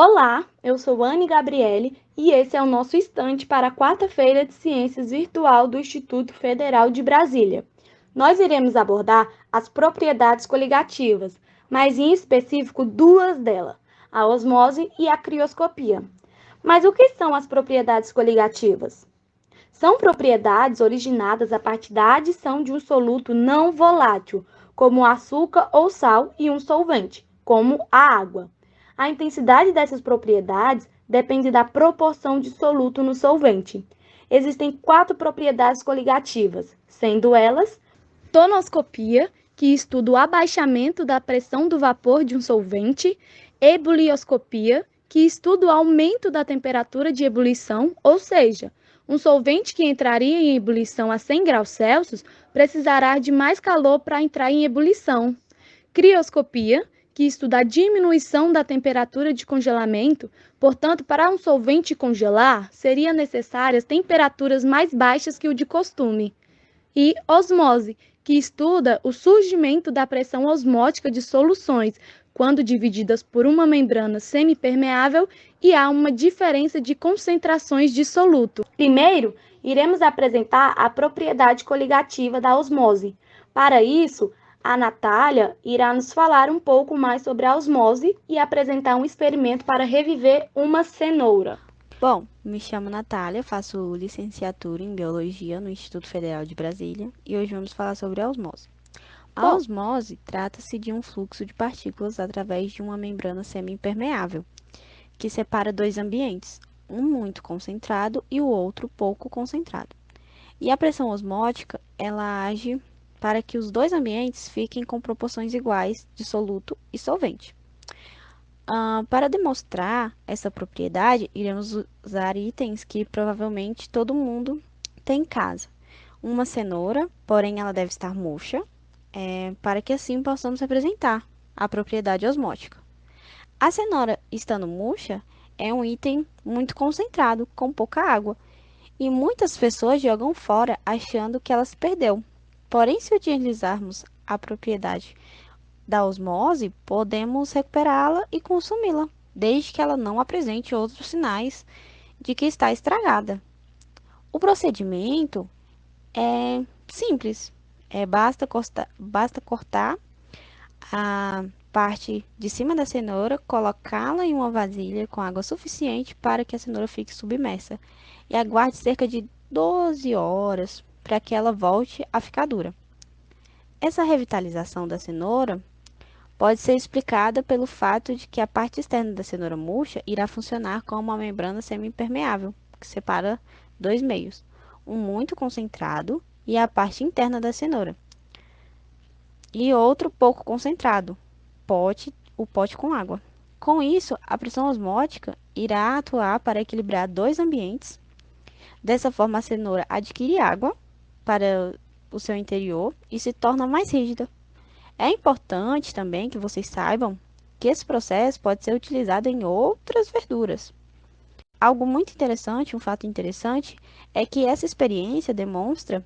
Olá, eu sou Anne Gabriele e esse é o nosso estante para a quarta-feira de Ciências Virtual do Instituto Federal de Brasília. Nós iremos abordar as propriedades coligativas, mas em específico duas delas, a osmose e a crioscopia. Mas o que são as propriedades coligativas? São propriedades originadas a partir da adição de um soluto não volátil, como o açúcar ou sal, e um solvente, como a água. A intensidade dessas propriedades depende da proporção de soluto no solvente. Existem 4 propriedades coligativas, sendo elas tonoscopia, que estuda o abaixamento da pressão do vapor de um solvente, ebulioscopia, que estuda o aumento da temperatura de ebulição, ou seja, um solvente que entraria em ebulição a 100 graus Celsius precisará de mais calor para entrar em ebulição. Crioscopia, que estuda a diminuição da temperatura de congelamento, portanto, para um solvente congelar, seriam necessárias temperaturas mais baixas que o de costume. E osmose, que estuda o surgimento da pressão osmótica de soluções, quando divididas por uma membrana semipermeável e há uma diferença de concentrações de soluto. Primeiro, iremos apresentar a propriedade coligativa da osmose. Para isso, a Natália irá nos falar um pouco mais sobre a osmose e apresentar um experimento para reviver uma cenoura. Bom, me chamo Natália, faço licenciatura em Biologia no Instituto Federal de Brasília e hoje vamos falar sobre a osmose. A osmose trata-se de um fluxo de partículas através de uma membrana semi-impermeável, que separa dois ambientes, um muito concentrado e o outro pouco concentrado. E a pressão osmótica, ela age para que os dois ambientes fiquem com proporções iguais de soluto e solvente. Para demonstrar essa propriedade, iremos usar itens que provavelmente todo mundo tem em casa. Uma cenoura, porém ela deve estar murcha, para que assim possamos representar a propriedade osmótica. A cenoura estando murcha é um item muito concentrado, com pouca água, e muitas pessoas jogam fora achando que ela se perdeu. Porém, se utilizarmos a propriedade da osmose, podemos recuperá-la e consumi-la, desde que ela não apresente outros sinais de que está estragada. O procedimento é simples, basta cortar a parte de cima da cenoura, colocá-la em uma vasilha com água suficiente para que a cenoura fique submersa e aguarde cerca de 12 horas para que ela volte a ficar dura. Essa revitalização da cenoura pode ser explicada pelo fato de que a parte externa da cenoura murcha irá funcionar como uma membrana semi-impermeável, que separa dois meios, um muito concentrado e a parte interna da cenoura, e outro pouco concentrado, o pote com água. Com isso, a pressão osmótica irá atuar para equilibrar dois ambientes. Dessa forma, a cenoura adquire água para o seu interior e se torna mais rígida. É importante também que vocês saibam que esse processo pode ser utilizado em outras verduras. Algo muito interessante, um fato interessante, é que essa experiência demonstra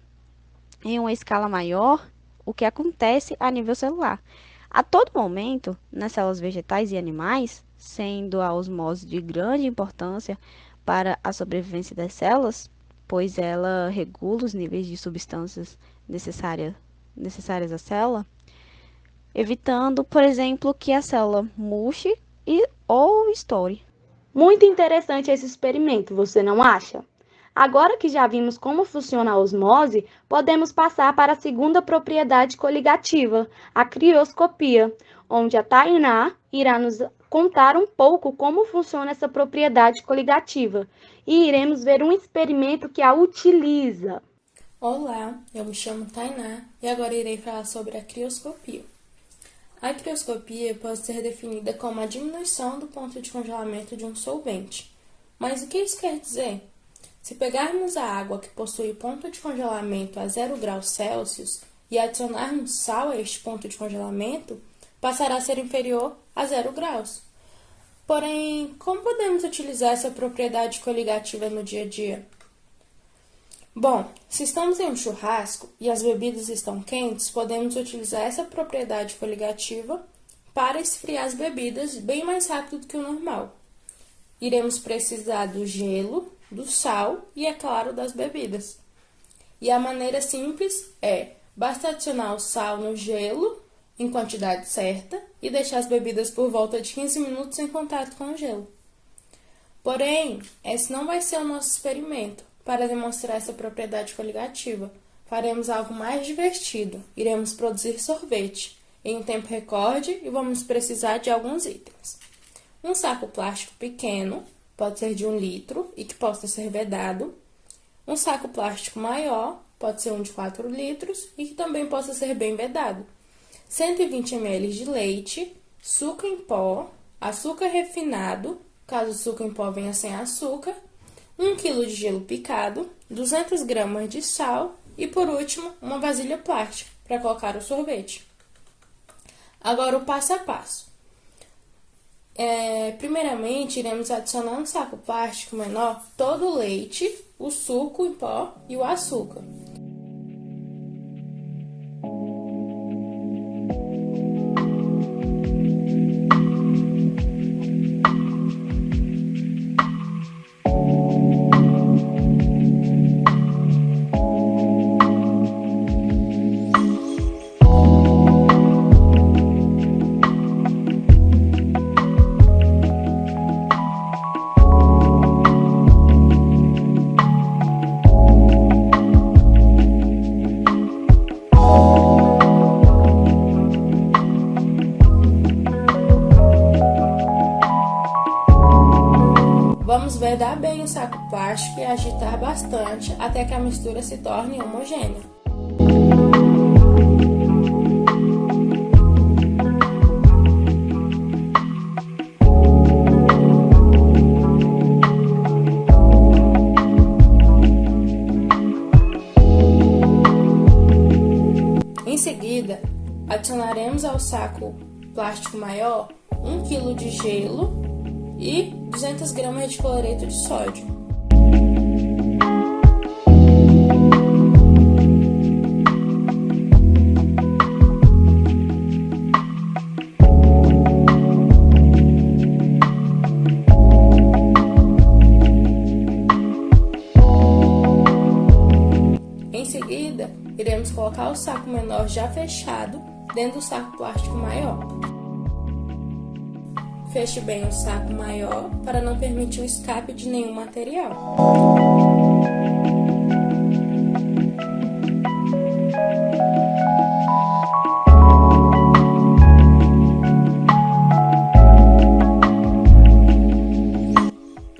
em uma escala maior o que acontece a nível celular. A todo momento, nas células vegetais e animais, sendo a osmose de grande importância para a sobrevivência das células, pois ela regula os níveis de substâncias necessárias à célula, evitando, por exemplo, que a célula murche ou estoure. Muito interessante esse experimento, você não acha? Agora que já vimos como funciona a osmose, podemos passar para a segunda propriedade coligativa, a crioscopia, onde a Tainá irá nos contar um pouco como funciona essa propriedade coligativa e iremos ver um experimento que a utiliza. Olá, eu me chamo Tainá e agora irei falar sobre a crioscopia. A crioscopia pode ser definida como a diminuição do ponto de congelamento de um solvente. Mas o que isso quer dizer? Se pegarmos a água que possui ponto de congelamento a 0 graus Celsius e adicionarmos sal a este ponto de congelamento, passará a ser inferior a 0 graus. Porém, como podemos utilizar essa propriedade coligativa no dia a dia? Bom, se estamos em um churrasco e as bebidas estão quentes, podemos utilizar essa propriedade coligativa para esfriar as bebidas bem mais rápido do que o normal. iremos precisar do gelo, do sal e, é claro, das bebidas. E a maneira simples basta adicionar o sal no gelo em quantidade certa e deixar as bebidas por volta de 15 minutos em contato com o gelo. Porém, esse não vai ser o nosso experimento para demonstrar essa propriedade coligativa. Faremos algo mais divertido. Iremos produzir sorvete em um tempo recorde e vamos precisar de alguns itens. Um saco plástico pequeno, pode ser de 1 litro e que possa ser vedado. Um saco plástico maior, pode ser um de 4 litros e que também possa ser bem vedado. 120 ml de leite, suco em pó, açúcar refinado, caso o suco em pó venha sem açúcar, 1 kg de gelo picado, 200 gramas de sal e, por último, uma vasilha plástica para colocar o sorvete. Agora, o passo a passo. Primeiramente, iremos adicionar no saco plástico menor todo o leite, o suco em pó e o açúcar. Vamos vedar bem o saco plástico e agitar bastante até que a mistura se torne homogênea. Em seguida, adicionaremos ao saco plástico maior 1 kg de gelo e 200 gramas de cloreto de sódio. Em seguida, iremos colocar o saco menor já fechado dentro do saco plástico maior. Feche bem o saco maior para não permitir o escape de nenhum material.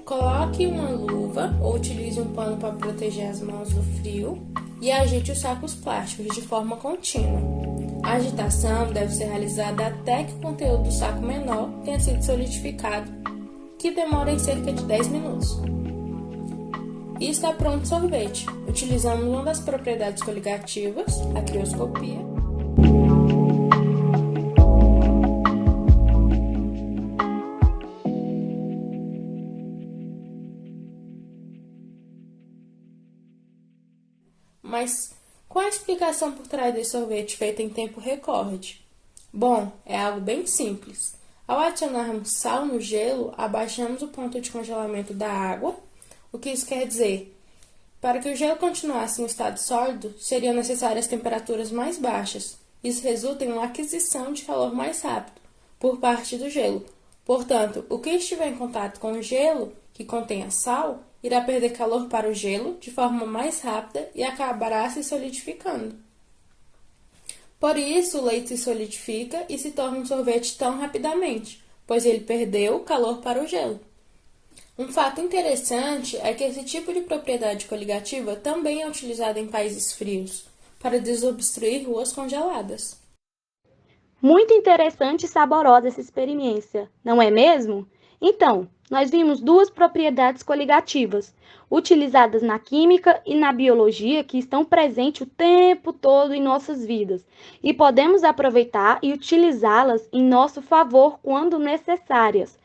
Coloque uma luva ou utilize um pano para proteger as mãos do frio e agite os sacos plásticos de forma contínua. A agitação deve ser realizada até que o conteúdo do saco menor tenha sido solidificado, que demora em cerca de 10 minutos. E está pronto o sorvete. Utilizamos uma das propriedades coligativas, a crioscopia. Mas qual a explicação por trás desse sorvete feito em tempo recorde? Bom, é algo bem simples. Ao adicionarmos sal no gelo, abaixamos o ponto de congelamento da água. O que isso quer dizer? Para que o gelo continuasse em estado sólido, seriam necessárias temperaturas mais baixas. Isso resulta em uma aquisição de calor mais rápido por parte do gelo. Portanto, o que estiver em contato com o gelo, que contenha sal, irá perder calor para o gelo de forma mais rápida e acabará se solidificando. Por isso, o leite se solidifica e se torna um sorvete tão rapidamente, pois ele perdeu calor para o gelo. Um fato interessante é que esse tipo de propriedade coligativa também é utilizado em países frios, para desobstruir ruas congeladas. Muito interessante e saborosa essa experiência, não é mesmo? Então, nós vimos duas propriedades coligativas, utilizadas na química e na biologia, que estão presentes o tempo todo em nossas vidas, e podemos aproveitar e utilizá-las em nosso favor quando necessárias.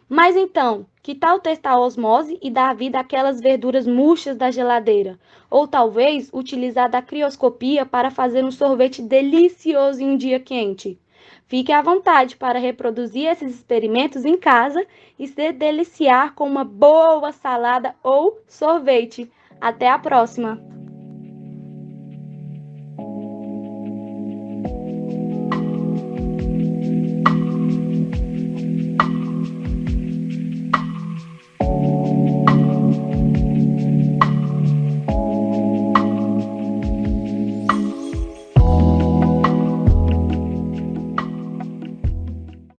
Mas então, que tal testar a osmose e dar vida àquelas verduras murchas da geladeira? Ou talvez utilizar da crioscopia para fazer um sorvete delicioso em um dia quente? Fique à vontade para reproduzir esses experimentos em casa e se deliciar com uma boa salada ou sorvete. Até a próxima!